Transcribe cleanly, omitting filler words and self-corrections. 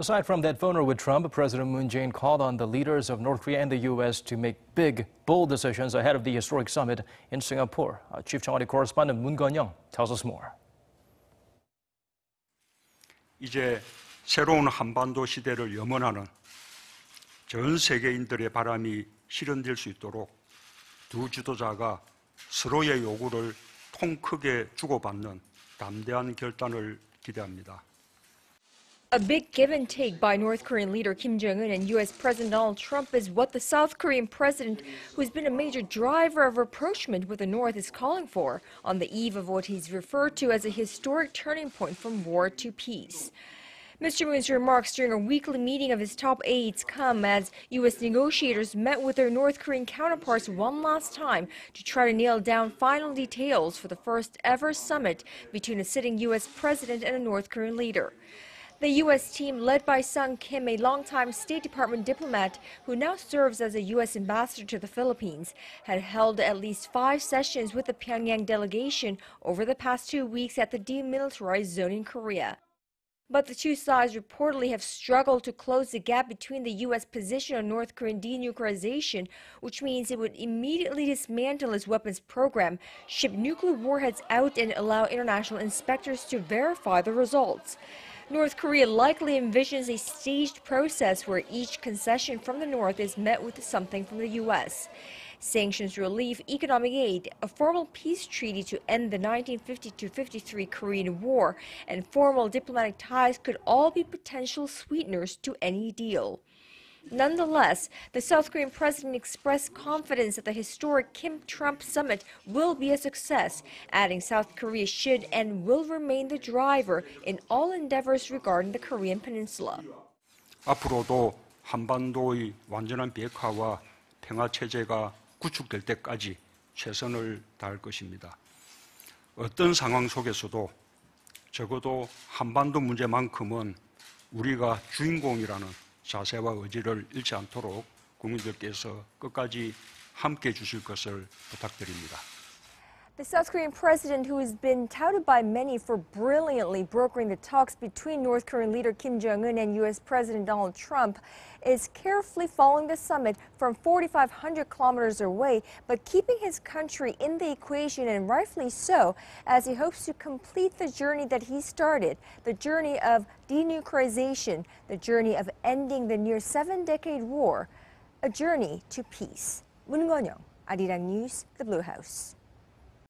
Aside from that phone with Trump, President Moon Jae-in called on the leaders of North Korea and the U.S. to make big, bold decisions ahead of the historic summit in Singapore. Chief Cheongwadae correspondent Moon Connyoung tells us more. 이제 새로운 한반도 시대를 염원하는 전 세계인들의 바람이 실현될 수 있도록 두 지도자가 서로의 요구를 통 크게 주고받는 담대한 결단을 기대합니다. A big give and take by North Korean leader Kim Jong-un and U.S. President Donald Trump is what the South Korean president, who's been a major driver of rapproachement with the North, is calling for on the eve of what he's referred to as a historic turning point from war to peace. Mr. Moon's remarks during a weekly meeting of his top aides come as U.S. negotiators met with their North Korean counterparts one last time to try to nail down final details for the first ever summit between a sitting U.S. president and a North Korean leader. The U.S. team, led by Sung Kim, a longtime State Department diplomat who now serves as a U.S. ambassador to the Philippines, had held at least 5 sessions with the Pyongyang delegation over the past 2 weeks at the demilitarized zone in Korea. But the two sides reportedly have struggled to close the gap between the U.S. position on North Korean denuclearization, which means it would immediately dismantle its weapons program, ship nuclear warheads out, and allow international inspectors to verify the results. North Korea likely envisions a staged process where each concession from the North is met with something from the U.S. Sanctions relief, economic aid, a formal peace treaty to end the 1950-53 Korean War, and formal diplomatic ties could all be potential sweeteners to any deal. Nonetheless, the South Korean president expressed confidence that the historic Kim-Trump summit will be a success, adding South Korea should and will remain the driver in all endeavors regarding the Korean peninsula. 앞으로도 한반도의 완전한 비핵화와 평화 체제가 구축될 때까지 최선을 다할 것입니다. 어떤 상황 속에서도 적어도 한반도 문제만큼은 우리가 주인공이라는 자세와 의지를 잃지 않도록 국민들께서 끝까지 함께해 주실 것을 부탁드립니다. The South Korean president, who has been touted by many for brilliantly brokering the talks between North Korean leader Kim Jong-un and U.S. President Donald Trump, is carefully following the summit from 4,500 kilometers away, but keeping his country in the equation, and rightfully so, as he hopes to complete the journey that he started, the journey of denuclearization, the journey of ending the near 7-decade war, a journey to peace. Moon Connyoung, Arirang News, The Blue House.